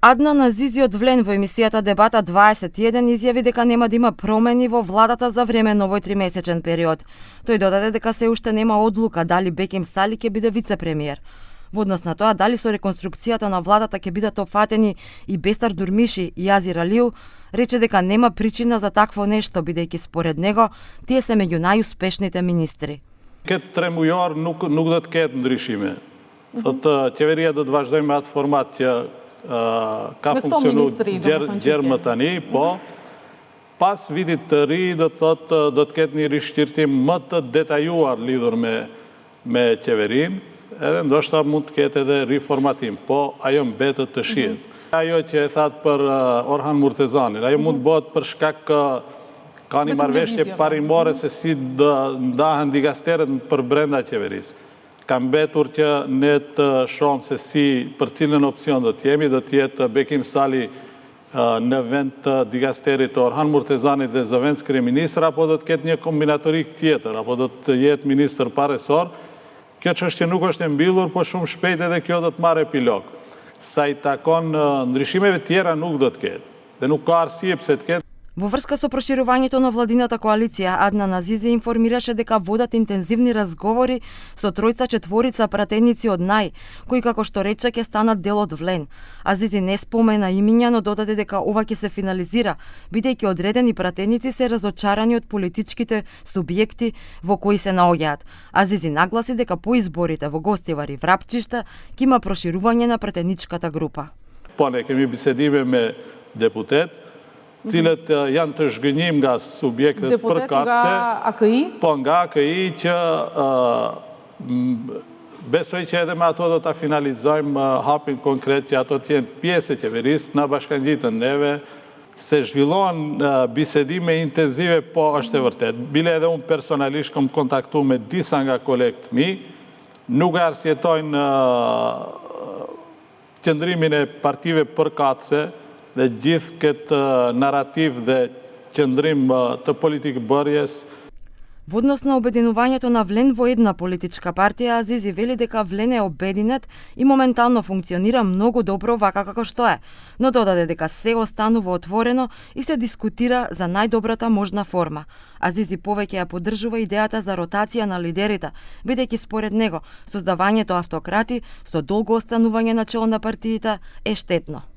Аднан Азизи од Влен во емисијата Дебата 21 изјави дека нема да има промени во владата за време на овој тримесечен период. Тој додаде дека се уште нема одлука дали Беким Сали ќе биде вице-премиер. Во однос на тоа дали со реконструкцијата на владата ќе бидат опфатени и Бесар Дурмиши и Азир Алиу, рече дека нема причина за такво нешто, бидејќи според него тие се меѓу најуспешните министри. Këtë 3 mujar nuk do të ketë ndryshime. Thotë qeveria do të vazhdojë me atë format që ka funksionuar gjermë tani, po pas vitit të ri do të ketë një rishqirtim më të detajuar lidhur me qeverinë, edhe ndoshta mund të ketë edhe riformatim, po ajo mbetet të shihet. Ajo që e thatë për Orhan Murtezanin, ajo mund bëhet për shkak ka një marrëveshje parimore se si ndahen digasteret për brenda qeverisë. Ka mbetur që ne të shohim se si për cilën opsion do të jemi, do të jetë Bekim Sali në vend të digasterit të Orhan Murtezanit dhe zëvendës kryeministër, apo do të ketë një kombinatorik tjetër, apo do të jetë ministër pa resor. Kjo çështje nuk është e mbyllur, po shumë shpejt edhe kjo do të marrë epilog. Sa i takon ndryshimeve tjera nuk do të ketë, dhe nuk ka arsye pse të ketë. Во врска со проширувањето на владината коалиција, Аднан Азизи информираше дека водат интензивни разговори со тројца-четворица пратеници од НАЙ, кои како што рече ќе станат дел од Влен. Азизи не спомена имиња, но додаде дека ова ќе се финализира, бидејќи одредени пратеници се разочарани од политичките субјекти во кои се наоѓаат. Азизи нагласи дека по изборите во Гостивар и Врапчиште ќе има проширување на пратеничката група. Po ne kemi bisedime me deputet, cilët janë të zhgënjim nga subjektet përkatëse, po nga AKI që besoj që edhe me ato do ta finalizojmë hapin konkret që ato të jenë pjesë e qeverisë, na bashkangjitën neve, se zhvillohen bisedime intenzive, po është e vërtet. Bile edhe unë personalisht kam kontaktu me disa nga kolegët mi, nuk arsjetojnë qëndrimin e partive përkatëse, dhe gjithë këtë narrativ dhe qëndrim të politikë bërjes. Во однос на обединувањето на Влен во една политичка партија, Азизи вели дека Влен е обединет и моментално функционира многу добро вака како што е, но додаде дека се останува отворено и се дискутира за најдобрата можна форма. Азизи повеќе ја поддржува идејата за ротација на лидерите, бидејќи според него создавањето автократи со долго останување на чело на партиите е штетно.